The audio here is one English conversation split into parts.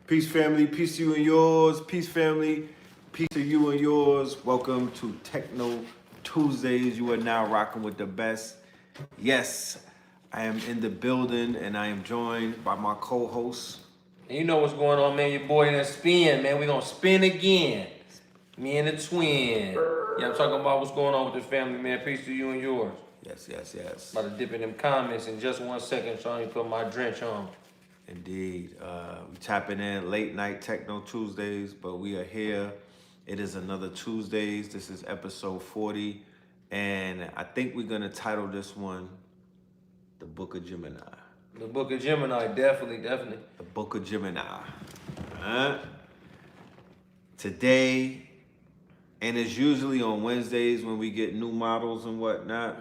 Peace, family. Peace to you and yours. Peace, family. Peace to you and yours. Welcome to Techno Tuesdays. You are now rocking with the best. Yes, I am in the building and I am joined by my co-host. And you know what's going on, man. Your boy done spin, man. We gonna spin again. Me and the twin. Yeah, I'm talking about what's going on with this family, man. Peace to you and yours. Yes. About to dip in them comments in just 1 second, so I can put my drench on. Indeed. We tapping in late night Techno Tuesdays, but we are here. It is another Tuesdays. This is episode 40. And I think we're going to title this one, The Book of Gemini. The Book of Gemini, definitely. The Book of Gemini. Today, and it's usually on Wednesdays when we get new models and whatnot.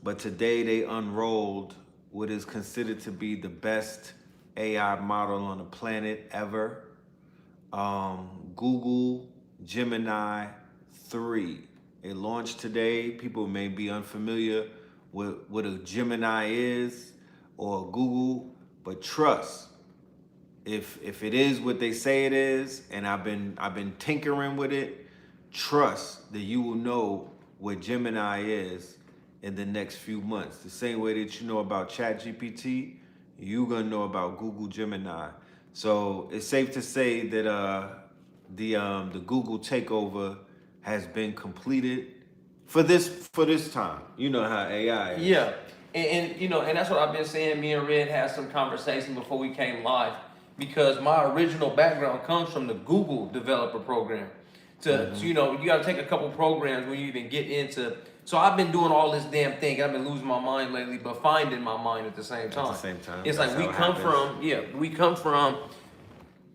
But today they unrolled what is considered to be the best AI model on the planet ever. Google Gemini 3. It launched today. People may be unfamiliar with what a Gemini is or Google, but trust, if it is what they say it is, and I've been tinkering with it, trust that you will know what Gemini is in the next few months. The same way that you know about ChatGPT, you're gonna know about Google Gemini. So it's safe to say that the Google takeover has been completed for this time. You know how AI is. Yeah, and you know, and that's what I've been saying. Me and Red had some conversation before we came live, because my original background comes from the Google developer program. So, you know, you got to take a couple programs when you even get into. So I've been doing all this damn thing. I've been losing my mind lately, but finding my mind at the same time. At the same time. It's like we come from.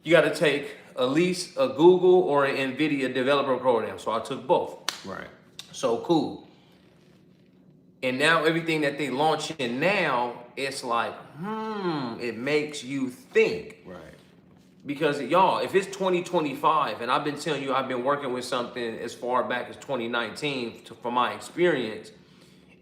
You got to take at least a Google or an NVIDIA developer program. So I took both. Right. So cool. And now everything that they launching now, it's like, it makes you think. Right. Because y'all, if it's 2025, and I've been telling you I've been working with something as far back as 2019 from my experience,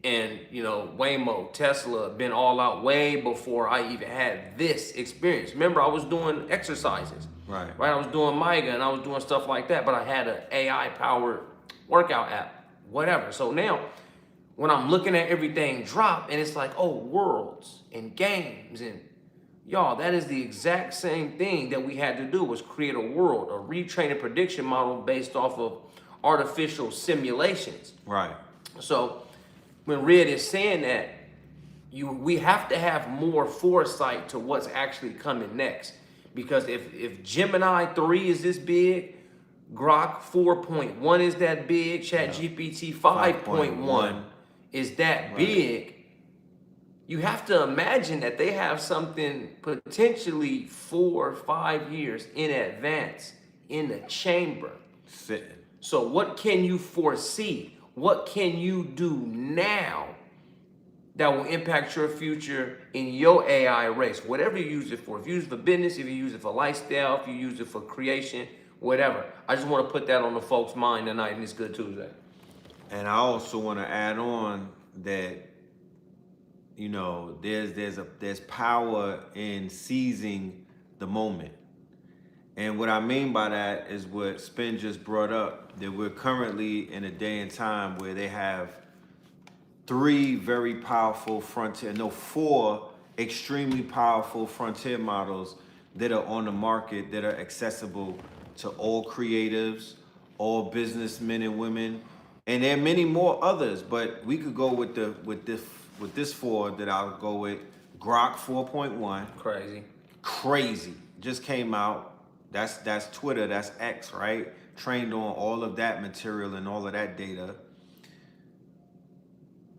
and you know, Waymo, Tesla, been all out way before I even had this experience. Remember, I was doing exercises. Right. I was doing MIGA and I was doing stuff like that, but I had an AI powered workout app, whatever. So now, when I'm looking at everything drop, and it's like, oh, worlds and games, and y'all, that is the exact same thing that we had to do, was create a world, a retrain prediction model based off of artificial simulations. Right. So when Red is saying that, we have to have more foresight to what's actually coming next. Because if Gemini 3 is this big, Grok 4.1 is that big, ChatGPT 5.1 is that big, you have to imagine that they have something potentially 4 or 5 years in advance in the chamber. Sitting. So what can you foresee? What can you do now that will impact your future in your AI race? Whatever you use it for. If you use it for business, if you use it for lifestyle, if you use it for creation, whatever. I just want to put that on the folks' mind tonight, and it's Good Tuesday. And I also want to add on that, you know, there's power in seizing the moment. And what I mean by that is what Spin just brought up, that we're currently in a day and time where they have 4 extremely powerful frontier models that are on the market, that are accessible to all creatives, all businessmen and women. And there are many more others, but we could go with this 4 that I'll go with. Grok 4.1. Crazy. Just came out. That's Twitter, that's X, right? Trained on all of that material and all of that data.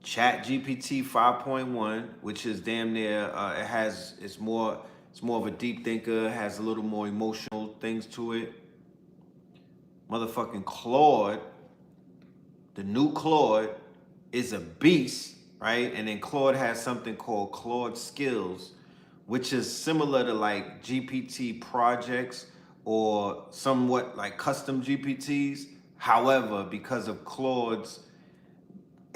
ChatGPT 5.1, which is damn near, it's more of a deep thinker, has a little more emotional things to it. Motherfucking Claude, the new Claude, is a beast, right? And then Claude has something called Claude Skills, which is similar to like GPT projects or somewhat like custom GPTs. However, because of Claude's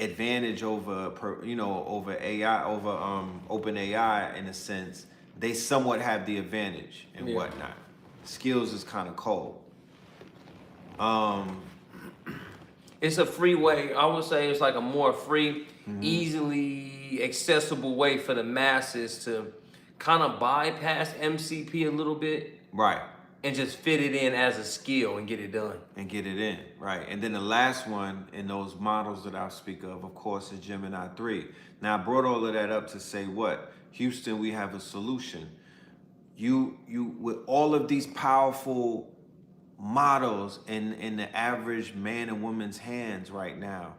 advantage over AI, over OpenAI in a sense, they somewhat have the advantage and whatnot. skills is kind of cold. It's a free way. I would say it's like a more free, easily accessible way for the masses to kind of bypass MCP a little bit Right. and just fit it in as a skill and get it done. And get it in, right? And then the last one in those models that I speak of course, is Gemini 3. Now, I brought all of that up to say what? Houston, we have a solution. You with all of these powerful models in the average man and woman's hands right now,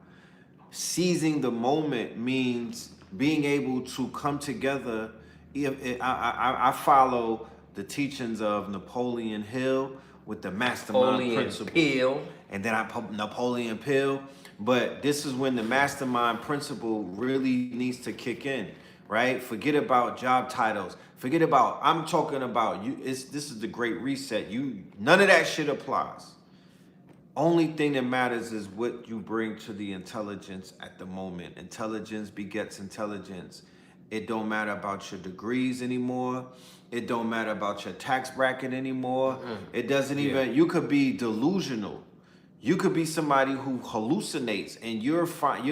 seizing the moment means being able to come together. I follow the teachings of Napoleon Hill with the mastermind principle. Hill. And then I put Napoleon Hill. But this is when the mastermind principle really needs to kick in, right? Forget about job titles. Forget about, I'm talking about you. This is the great reset. None of that shit applies. Only thing that matters is what you bring to the intelligence at the moment. Intelligence begets intelligence. It don't matter about your degrees anymore. It don't matter about your tax bracket anymore. It doesn't even, you could be delusional. You could be somebody who hallucinates, and you're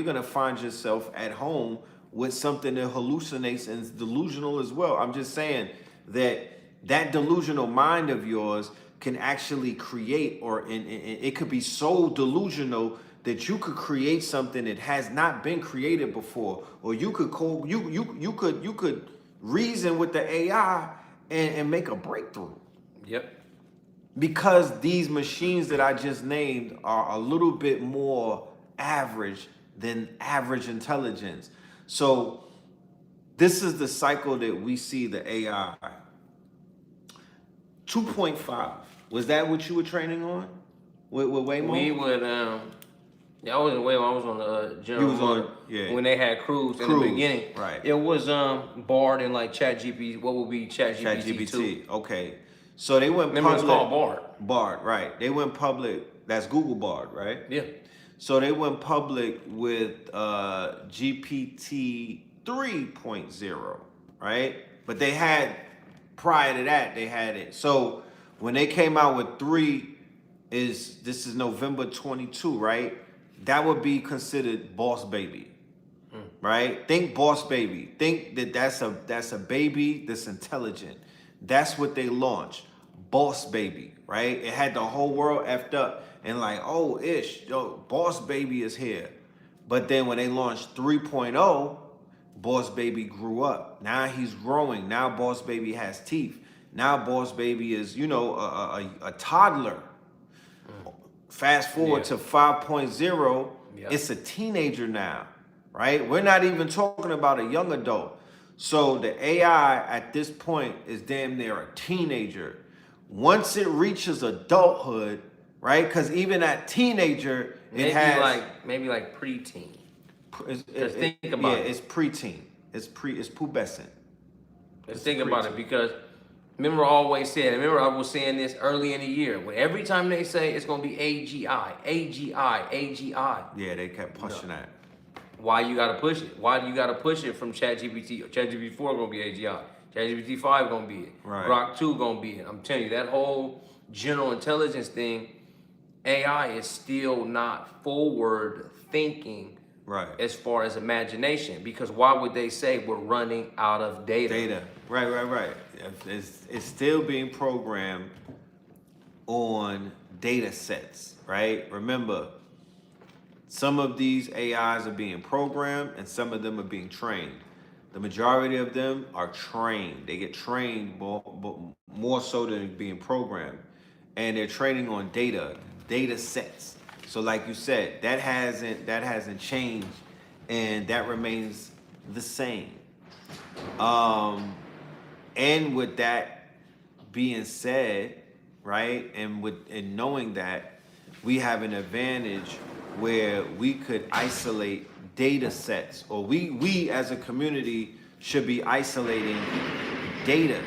gonna find yourself at home with something that hallucinates and is delusional as well. I'm just saying that delusional mind of yours can actually create, or it could be so delusional that you could create something that has not been created before, or you could reason with the AI and make a breakthrough. Yep. Because these machines that I just named are a little bit more average than average intelligence. So this is the cycle that we see the AI. 2.5. Was that what you were training on? With Waymo? We would, I was in Waymo. I was on the General Motors when they had Cruise in the beginning. Right. It was Bard and like ChatGPT. What would be ChatGPT 2? Okay. So they went Remember, public. it's called Bard. Bard, right. They went public. That's Google Bard, right? Yeah. So they went public with GPT 3.0, right? But they had, prior to that, they had it. So when they came out with 3, this is November 22, right? That would be considered Boss Baby, right? Think Boss Baby. Think that's a baby that's intelligent. That's what they launched, Boss Baby, right? It had the whole world effed up and like, oh, Boss Baby is here. But then when they launched 3.0, Boss Baby grew up. Now he's growing. Now Boss Baby has teeth. Now Boss Baby is, a toddler. Fast forward to 5.0, it's a teenager now, right? We're not even talking about a young adult. So the AI at this point is damn near a teenager. Once it reaches adulthood, right? Because even at teenager, maybe it has maybe like preteen. Think about it. It's preteen. It's pubescent. Let's think about it, because remember I always said, remember I was saying this early in the year, when every time they say it's going to be AGI, AGI, AGI. Yeah, they kept pushing that. Why you got to push it? Why do you got to push it from ChatGPT? ChatGPT 4 going to be AGI. ChatGPT 5 going to be it. Right. Grok 2 going to be it. I'm telling you, that whole general intelligence thing, AI is still not forward thinking. Right. As far as imagination, because why would they say we're running out of data? Right. It's still being programmed on data sets, right? Remember, some of these AIs are being programmed and some of them are being trained. The majority of them are trained. They get trained more so than being programmed. And they're training on data sets. So like you said, that hasn't changed, and that remains the same. And with that being said, right, and knowing that, we have an advantage where we could isolate data sets, or we as a community should be isolating data,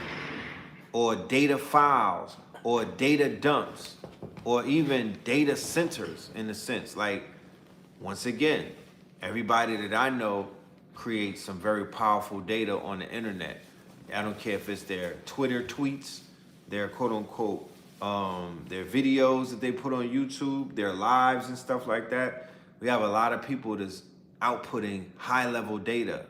or data files, or data dumps, or even data centers, in a sense. Like, once again, everybody that I know creates some very powerful data on the internet. I don't care if it's their Twitter tweets, their quote unquote their videos that they put on YouTube, their lives and stuff like that. We have a lot of people that's outputting high-level data.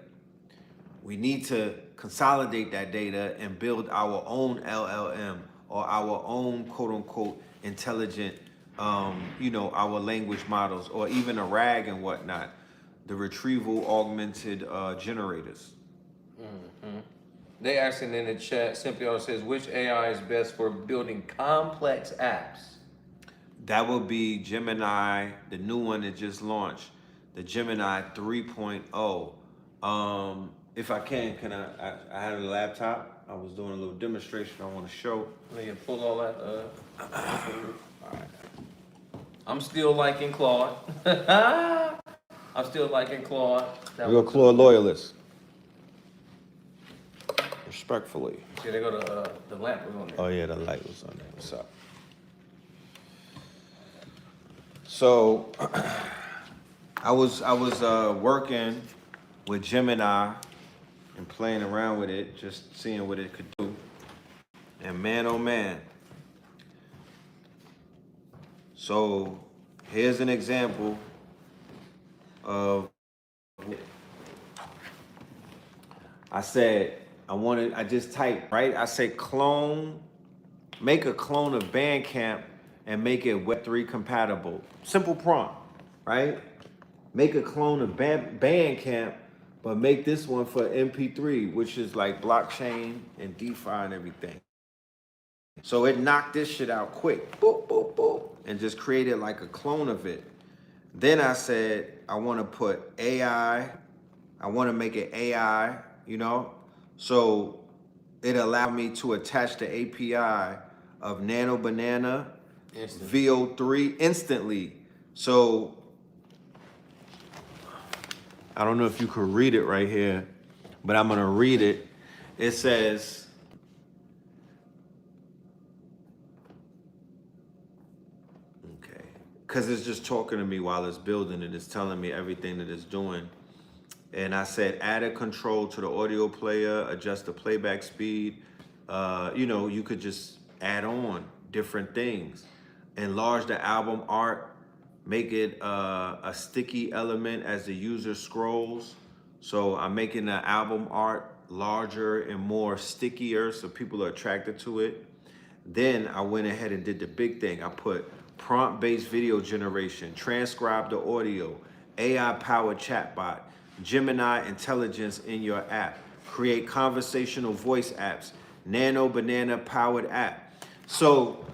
We need to consolidate that data and build our own LLM or our own quote-unquote intelligent, our language models, or even a RAG and whatnot, the retrieval augmented generators. They asking in the chat, simply says, which AI is best for building complex apps? That would be Gemini, the new one that just launched, the Gemini 3.0. If I can I had a laptop. I was doing a little demonstration I want to show. Let me pull all that all right. I'm still liking Claude. I'm still liking Claude. You're a Claude loyalist. Respectfully. See, they go to the lamp was on there. Oh yeah, the light was on there. What's up? So I was working with Gemini and playing around with it, just seeing what it could do. And man, oh man. So here's an example of I just typed, right? I say make a clone of Bandcamp and make it Web3 compatible. Simple prompt, right? Make a clone of Bandcamp, but make this one for MP3, which is like blockchain and DeFi and everything. So it knocked this shit out quick, boop, boop, boop, and just created like a clone of it. Then I said, I want to put AI. I want to make it AI, So it allowed me to attach the API of Nano Banana VO3 instantly. So I don't know if you could read it right here, but I'm gonna read it. It says, okay, because it's just talking to me while it's building it. It's telling me everything that it's doing. And I said, add a control to the audio player, adjust the playback speed. You could just add on different things. Enlarge the album art, make it a sticky element as the user scrolls. So I'm making the album art larger and more stickier so people are attracted to it. Then I went ahead and did the big thing. I put prompt-based video generation, transcribe the audio, AI-powered chatbot, Gemini intelligence in your app, create conversational voice apps, Nano Banana powered app. So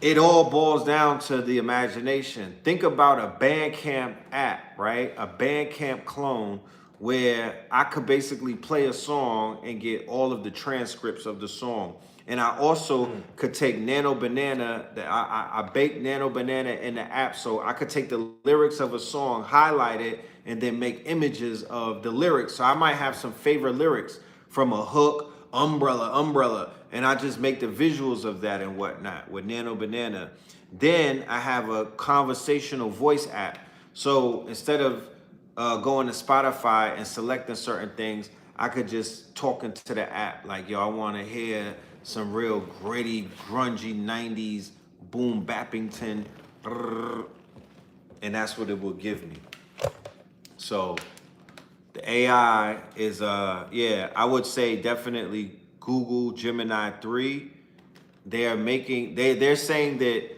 it all boils down to the imagination. Think about a Bandcamp app, right? A Bandcamp clone where I could basically play a song and get all of the transcripts of the song. And I also could take Nano Banana, I baked Nano Banana in the app, so I could take the lyrics of a song, highlight it, and then make images of the lyrics. So I might have some favorite lyrics from a hook, umbrella, and I just make the visuals of that and whatnot with Nano Banana. Then I have a conversational voice app. So instead of going to Spotify and selecting certain things, I could just talk into the app like, yo, I want to hear some real gritty, grungy 90s boom bappington, and that's what it will give me. So the AI is, I would say definitely Google Gemini 3. They're saying that,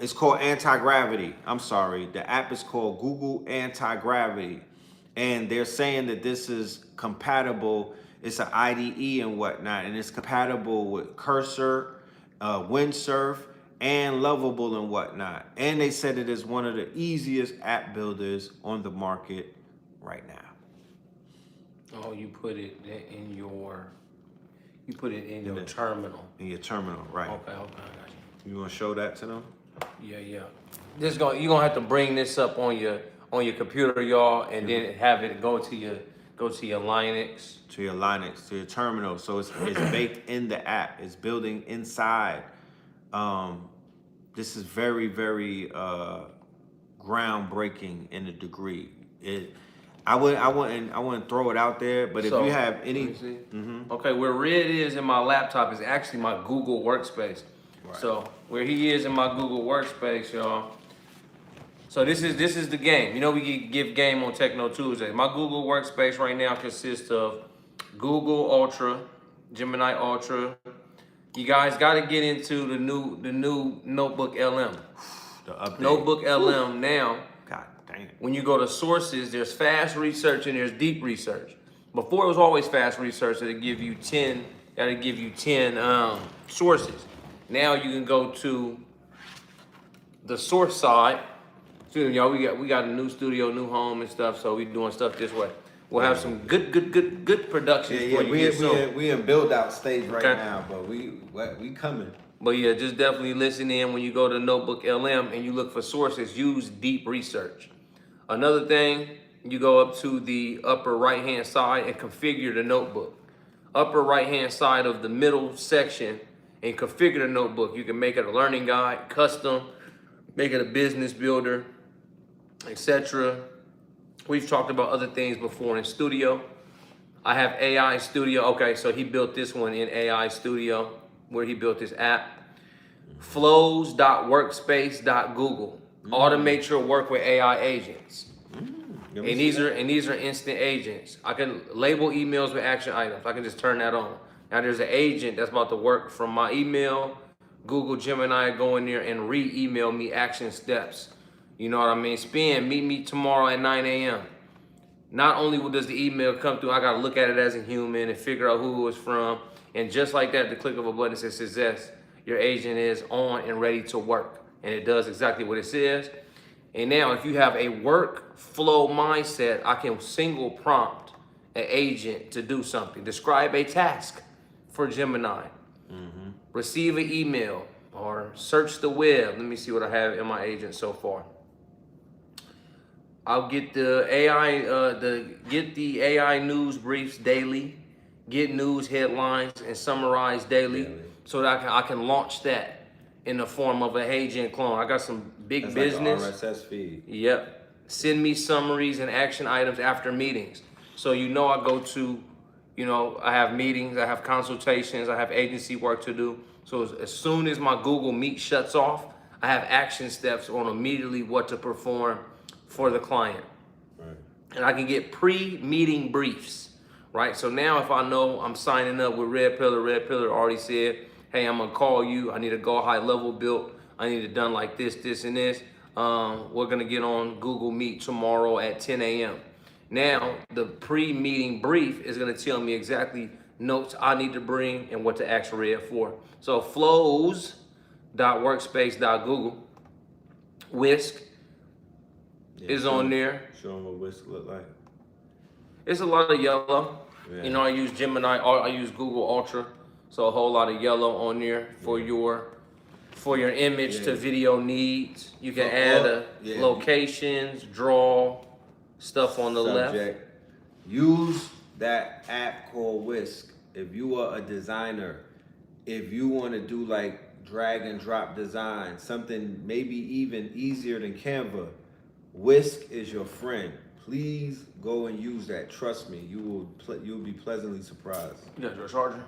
it's called anti-gravity. I'm sorry. The app is called Google Anti-Gravity. And they're saying that this is compatible. It's an IDE and whatnot, and it's compatible with Cursor, Windsurf, and Lovable and whatnot. And they said it is one of the easiest app builders on the market right now. Oh, you put it in your terminal. In your terminal, right? Okay, I got you. You want to show that to them? Yeah. You're gonna have to bring this up on your computer, y'all, and then have it go to your Linux. To your Linux, to your terminal. So it's baked in the app. It's building inside. This is very, very groundbreaking in a degree. I wouldn't throw it out there, but if you have any, Okay, where red is in my laptop is actually my Google Workspace. Right. So where he is in my Google Workspace, y'all. So this is the game. You know we give game on Techno Tuesday. My Google Workspace right now consists of Google Ultra, Gemini Ultra. You guys got to get into the new Notebook LM. The update. Notebook LM now. God damn. When you go to sources, there's fast research and there's deep research. Before it was always fast research that'll give you 10 sources. Now you can go to the source side. So, y'all, we got a new studio, new home and stuff, so we doing stuff this way. We'll have some good productions for you here soon. We in build out stage right Okay. now, but we coming. But yeah, just definitely listen in when you go to Notebook LM and you look for sources, use deep research. Another thing, you go up to the upper right-hand side and configure the notebook. Upper right-hand side of the middle section and configure the notebook. You can make it a learning guide, custom, make it a business builder, etc. We've talked about other things before in Studio. I have AI Studio. Okay, so he built this one in AI Studio, where he built this app. Flows.workspace.google. Automate your work with AI agents. And these are instant agents. I can label emails with action items. I can just turn that on. Now there's an agent that's about to work from my email. Google Gemini go in there and re-email me action steps. You know what I mean? Meet me tomorrow at 9 a.m. Not only does the email come through, I gotta look at it as a human and figure out who it was from. And just like that, the click of a button says success. Your agent is on and ready to work. And it does exactly what it says. And now if you have a workflow mindset, I can single prompt an agent to do something. Describe a task for Gemini. Receive an email or search the web. Let me see what I have in my agent so far. I'll get the AI news briefs daily, get news headlines and summarize daily, so that I can launch that in the form of an agent clone. I got some big business. Like RSS feed. Yep. Send me summaries and action items after meetings. So I go to, I have meetings, I have consultations, I have agency work to do. So as soon as my Google Meet shuts off, I have action steps on immediately what to perform for the client. Right. And I can get pre-meeting briefs, right? So now if I know I'm signing up with Red Pillar already said, hey, I'm gonna call you, I need a go high level built, I need it done like this, and this. We're gonna get on Google Meet tomorrow at 10 a.m. Now, the pre-meeting brief is gonna tell me exactly notes I need to bring and what to ask Red for. So flows.workspace.google, Whisk is on there. Show them what Whisk look like. It's a lot of yellow. Yeah. I use Gemini, I use Google Ultra. So a whole lot of yellow on there for your image to video needs. You can add locations, draw stuff on the left. Use that app called Whisk. If you are a designer, if you want to do like drag and drop design, something maybe even easier than Canva, Whisk is your friend. Please go and use that. Trust me, you'll be pleasantly surprised. You got your charger?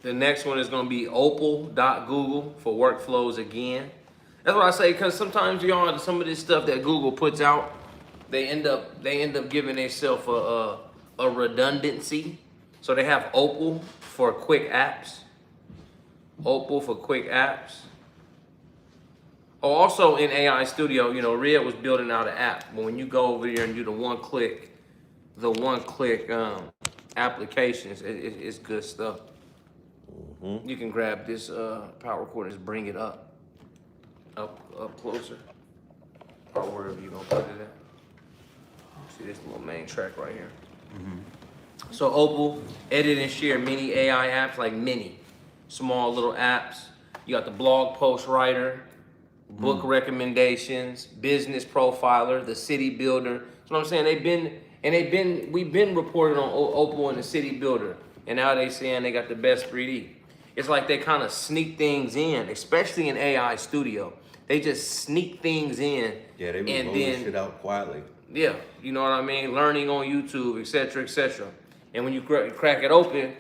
The next one is gonna be opal.google for workflows again. That's what I say, because sometimes some of this stuff that Google puts out, they end up giving themselves a redundancy. So they have Opal for quick apps. Opal for quick apps. Oh, also in AI Studio, Red was building out an app. But when you go over here and do the one-click applications, it's good stuff. You can grab this power cord and just bring it up closer, or wherever you gonna put it at. See this little main track right here. So Opal, edit and share mini AI apps, like mini, small little apps. You got the blog post writer, book recommendations, business profiler, the city builder. That's what I'm saying. We've been reported on Opal and the city builder, and now they saying they got the best 3D. It's like they kind of sneak things in, especially in AI Studio. They just sneak things in. Yeah, they roll shit out quietly. Yeah, you know what I mean? Learning on YouTube, etc., etc. And when you crack it open,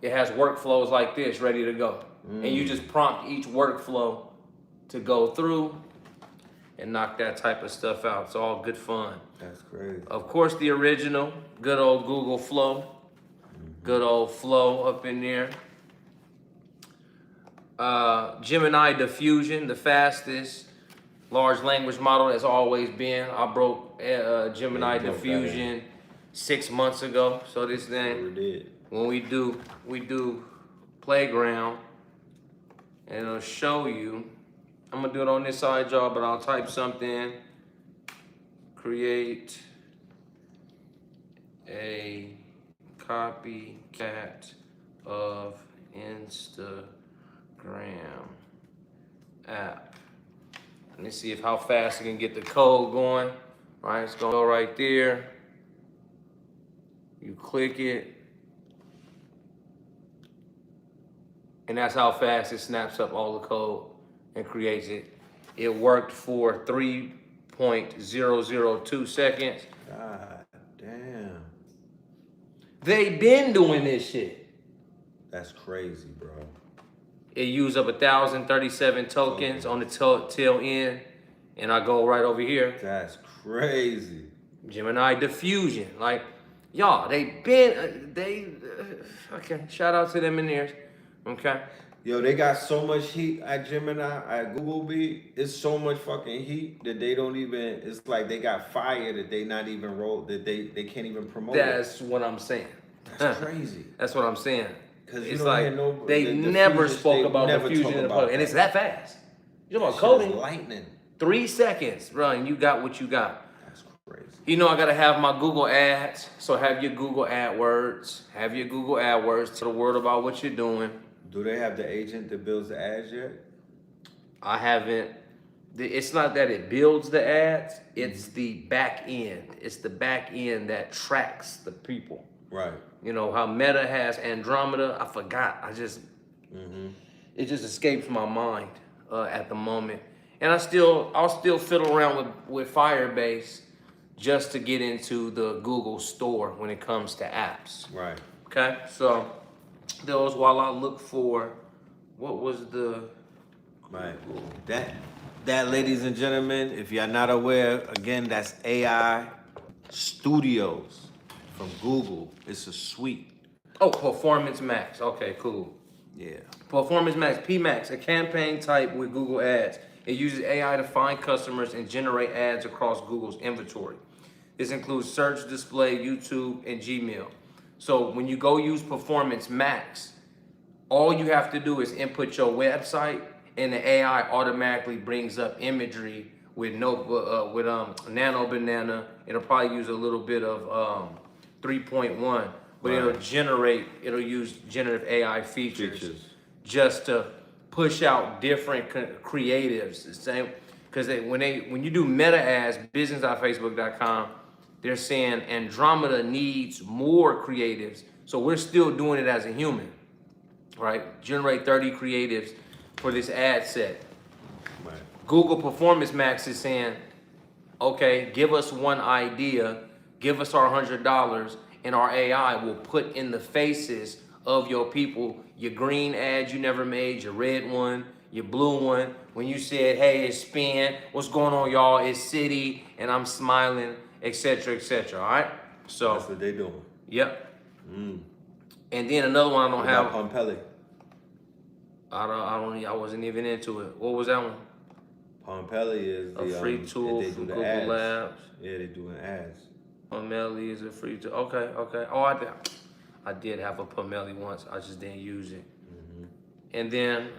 it has workflows like this ready to go. And you just prompt each workflow to go through and knock that type of stuff out. It's all good fun. That's crazy. Of course, the original, good old Google Flow. Good old Flow up in there. Gemini Diffusion, the fastest large language model that's always been. I broke Gemini Diffusion 6 months ago. So this thing, when we do Playground, and it'll show you. I'm gonna do it on this side, y'all, but I'll type something. Create a copycat of Instagram app. Let me see how fast I can get the code going. All right, it's gonna go right there. You click it. And that's how fast it snaps up all the code and creates it. It worked for 3.002 seconds. God damn. They been doing this shit. That's crazy, bro. It used up 1,037 tokens on the tail end. And I go right over here. That's crazy. Gemini Diffusion. Like, y'all, they been, okay, shout out to them in there. Okay. Yo, they got so much heat at Gemini, at Google B. It's so much fucking heat that they don't even, it's like they got fire that they not even that they can't even promote. That's what I'm saying. That's crazy. That's what I'm saying. Because it's like they never spoke about diffusion in the public. And it's that fast. You're about coding. Lightning. 3 seconds, bro, and you got what you got. That's crazy. You know I gotta have my Google ads. So have your Google AdWords. Have your Google AdWords. Tell the world about what you're doing. Do they have the agent that builds the ads yet? I haven't. It's not that it builds the ads. It's the back end. It's the back end that tracks the people. Right. You know how Meta has Andromeda. I forgot. It just escapes my mind at the moment. And I'll still fiddle around with Firebase just to get into the Google store when it comes to apps. Right. Okay. So those while I look for what was the right. That ladies and gentlemen, if you're not aware, again, that's AI Studios from Google. It's a suite. Oh, Performance Max. Okay, cool. Yeah. Performance Max, PMax, a campaign type with Google Ads. It uses AI to find customers and generate ads across Google's inventory. This includes search, display, YouTube, and Gmail. So when you go use Performance Max, all you have to do is input your website, and the AI automatically brings up imagery with Nano Banana. It'll probably use a little bit of 3.1, but it'll use generative AI features just to push out different creatives. The same, because when you do meta ads, business.facebook.com, they're saying Andromeda needs more creatives. So we're still doing it as a human, right? Generate 30 creatives for this ad set. Right. Google Performance Max is saying, okay, give us one idea, give us our $100, and our AI will put in the faces of your people, your green ad you never made, your red one, your blue one. When you said, hey, it's spin, what's going on, y'all? It's city, and I'm smiling, etc., etc. All right? So that's what they doing. Yep. And then another one I don't have. Pompelli. I wasn't even into it. What was that one? Pompelli is a free tool from Google ads. Labs. Yeah, they doing ads. Pomeli is a free tool. Okay. Oh, I did have a Pomeli once. I just didn't use it. And then,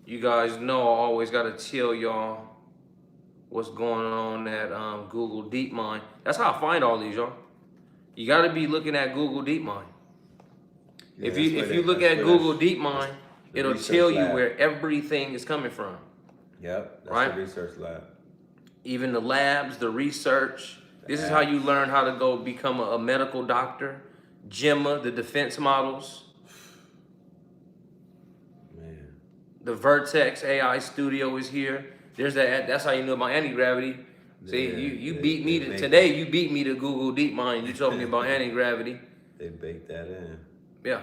you guys know I always got to tell y'all what's going on at Google DeepMind. That's how I find all these, y'all. You got to be looking at Google DeepMind. Yeah, if you look at Google DeepMind, it'll tell you where everything is coming from. Yep, that's right? the research lab. Even the labs, the research. This is how you learn how to go become a medical doctor. Gemma, the defense models. Man. The Vertex AI Studio is here. There's that's how you know about anti-gravity. See, Yeah, you they- beat me they to make- today. You beat me to Google DeepMind. You told me about anti-gravity. They bake that in. Yeah.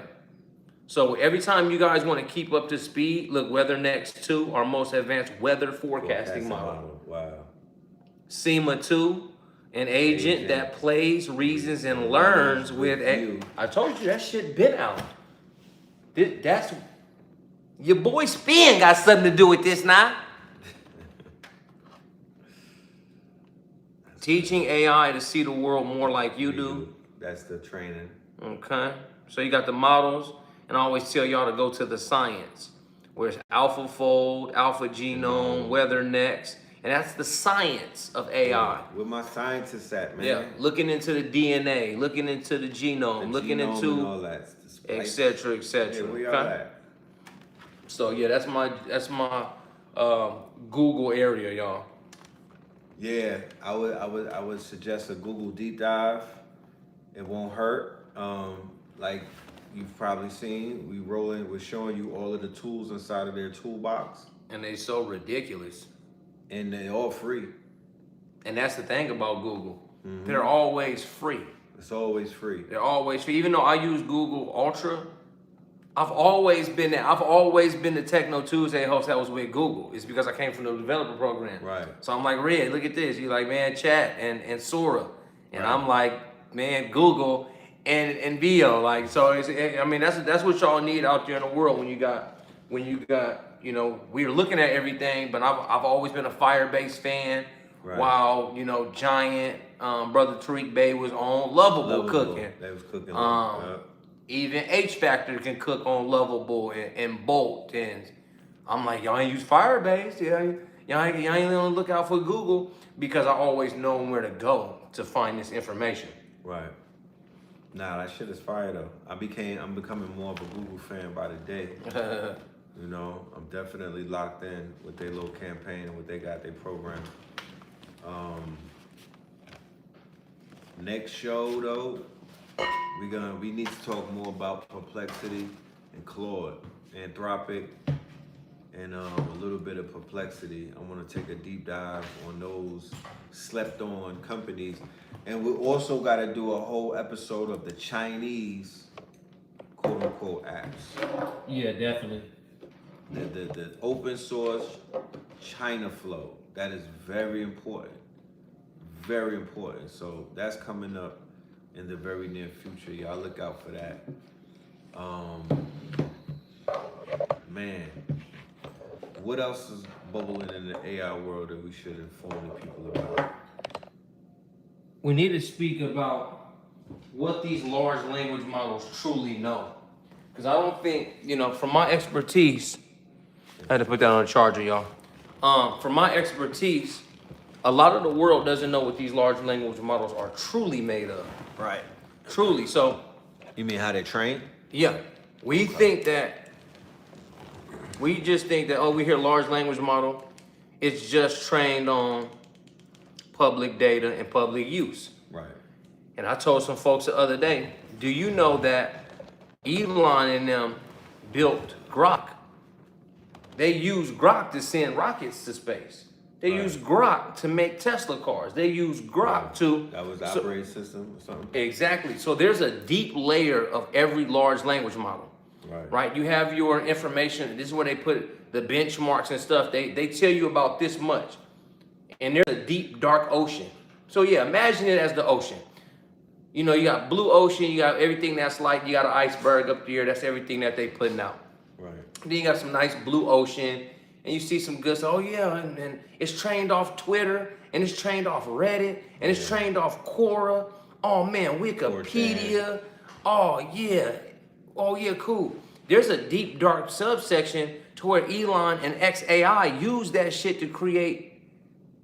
So every time you guys want to keep up to speed, look, WeatherNext 2, our most advanced weather forecasting model. Wow. SEMA 2, an agent that plays, reasons, and learns with you. I told you that shit been out. That's your boy Spin got something to do with this now. Teaching AI to see the world more like you do. That's the training. Okay. So you got the models, and I always tell y'all to go to the science, where it's AlphaFold, Alpha Genome, WeatherNext, and that's the science of AI. Where my scientists at, man? Yeah, looking into the DNA, looking into the genome, looking genome into and all that, et cetera, et cetera. Yeah, where y'all at? So yeah, that's my Google area, y'all. Yeah, I would suggest a Google deep dive. It won't hurt. Like you've probably seen, we're showing you all of the tools inside of their toolbox, And they so ridiculous. and they're all free. And that's the thing about Google. Mm-hmm. They're always free. It's always free. They're always free. Even though I use Google Ultra, I've always been there. I've always been the Techno Tuesday host that was with Google. It's because I came from the developer program. Right. So I'm like, Red, look at this. You're like, man, chat and Sora. And Right. I'm like, man, Google and Vio. Like, so I mean, that's what y'all need out there in the world when you got, you know, we're looking at everything, but I've always been a Firebase fan. Right. While, you know, Giant, Brother Tariq Bey was on Lovable cooking. They was cooking. Even H Factor can cook on Lovable and Bolt, and I'm like, y'all ain't use Firebase, y'all ain't gonna look out for Google, because I always know where to go to find this information. Right. Nah, that shit is fire though. I'm becoming more of a Google fan by the day. You know, I'm definitely locked in with their little campaign and what they got their program. Next show though, we need to talk more about Perplexity and Claude, Anthropic, and a little bit of Perplexity. I want to take a deep dive on those slept on companies, and we also got to do a whole episode of the Chinese quote unquote apps. Yeah, definitely. The open source China flow. That is very important. Very important. So that's coming up in the very near future. Y'all look out for that. Man, what else is bubbling in the AI world that we should inform the people about? We need to speak about what these large language models truly know. Because I don't think, you know, from my expertise, I had to put that on a charger, y'all. From my expertise, a lot of the world doesn't know what these large language models are truly made of. Right. Truly. So, You mean how they train? yeah, we just think that, oh, we hear large language model, it's just trained on public data and public use. Right. And I told some folks the other day, do you know that Elon and them built Grok? They use Grok to send rockets to space. They use Grok to make Tesla cars. They use Grok to... That was the operating system or something? Exactly. So there's a deep layer of every large language model. Right? You have your information. This is where they put the benchmarks and stuff. They tell you about this much. And there's a deep, dark ocean. So yeah, imagine it as the ocean. You know, you got blue ocean, you got everything that's like, you got an iceberg up there. That's everything that they putting out. Right. Then you got some nice blue ocean. And you see some good stuff. Oh yeah, and it's trained off Twitter, and it's trained off Reddit, and it's trained off Quora. Oh man, Wikipedia. Oh yeah, cool. There's a deep dark subsection to where Elon and XAI use that shit to create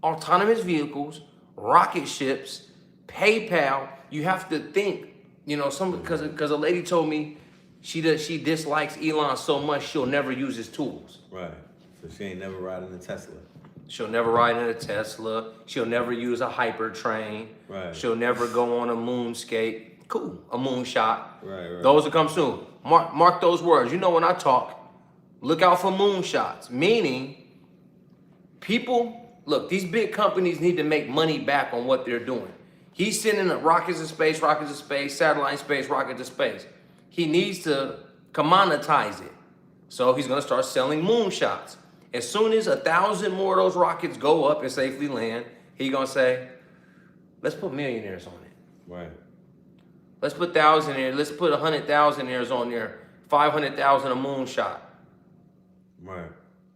autonomous vehicles, rocket ships, PayPal. You have to think, you know, because a lady told me she dislikes Elon so much she'll never use his tools. Right. So she ain't never riding a Tesla. She'll never ride in a Tesla. She'll never use a hyper train. Right. She'll never go on a moonscape. Cool. A moonshot. Right. Those will come soon. Mark those words. You know when I talk, look out for moonshots. Meaning, people Look, these big companies need to make money back on what they're doing. He's sending rockets to space, satellite in space, rocket to space. He needs to commoditize it. So he's going to start selling moonshots. As soon as 1,000 more of those rockets go up and safely land, he's going to say, let's put millionaires on it. Right. Let's put 1,000 there. Let's put 100,000 on there. 500,000 a moonshot. Right.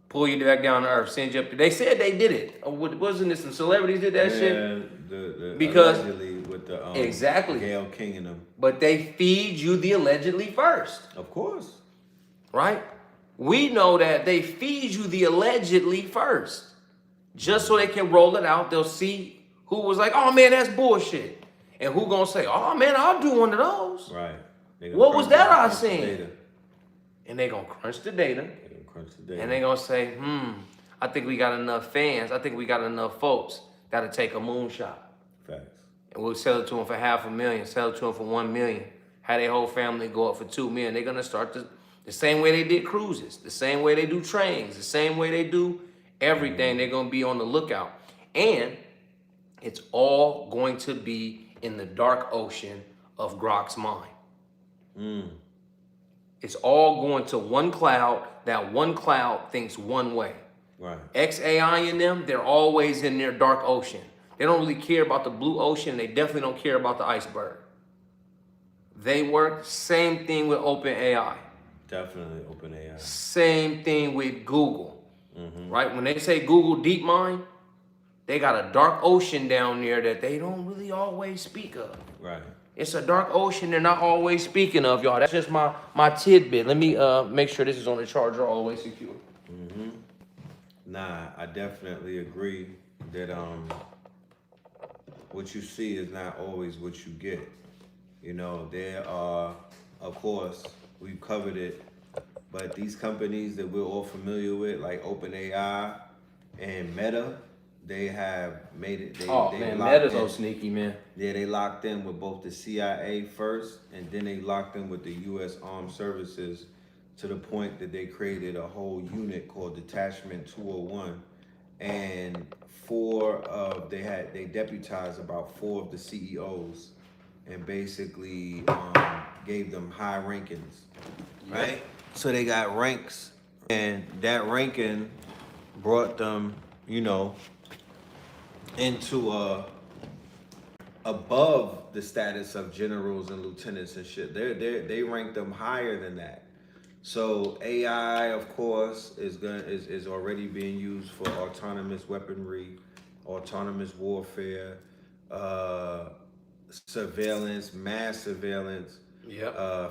Pull you back down to earth, send you up. They said they did it. Wasn't it some celebrities did that shit? Because allegedly with the exactly Gayle King and them. But they feed you the allegedly first. Of course. Right? We know that they feed you the allegedly first. Just so they can roll it out. They'll see who was like, oh man, that's bullshit. And who gonna say, oh man, I'll do one of those. Right. What was that I seen? And they gonna crunch the data. And they gonna say, I think we got enough fans. I think we got enough folks that'll take a moonshot. Facts. And we'll sell it to them for $500,000, sell it to them for $1 million. Have their whole family go up for $2 million. They're gonna start the same way they did cruises, the same way they do trains, the same way they do everything. They're gonna be on the lookout. And it's all going to be in the dark ocean of Grok's mind. It's all going to one cloud. That one cloud thinks one way. Right. XAI in them, they're always in their dark ocean. They don't really care about the blue ocean. They definitely don't care about the iceberg. They work. Same thing with OpenAI. Definitely OpenAI. Same thing with Google. Right? When they say Google DeepMind, they got a dark ocean down there that they don't really always speak of. Right. It's a dark ocean they're not always speaking of, y'all. That's just my tidbit. Let me make sure this is on the charger all the way secure. Nah, I definitely agree that what you see is not always what you get. You know, there are, of course, we've covered it, but these companies that we're all familiar with, like OpenAI and Meta, they have made it. Meta's so sneaky, man. Yeah, they locked in with both the CIA first, and then they locked in with the U.S. Armed Services to the point that they created a whole unit called Detachment 201, and they deputized about 4 of the CEOs, and basically gave them high rankings, right? So they got ranks, and that ranking brought them, into above the status of generals and lieutenants and shit. They rank them higher than that. So AI, of course, is already being used for autonomous weaponry, autonomous warfare, surveillance, mass surveillance,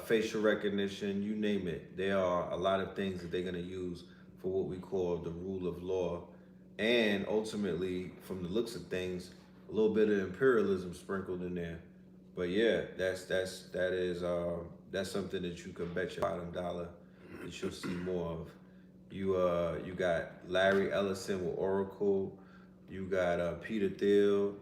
facial recognition, you name it. There are a lot of things that they're gonna use for what we call the rule of law. And ultimately, from the looks of things, a little bit of imperialism sprinkled in there. But yeah, that's something that you can bet your bottom dollar that you'll see more of. You got Larry Ellison with Oracle. You got Peter Thiel.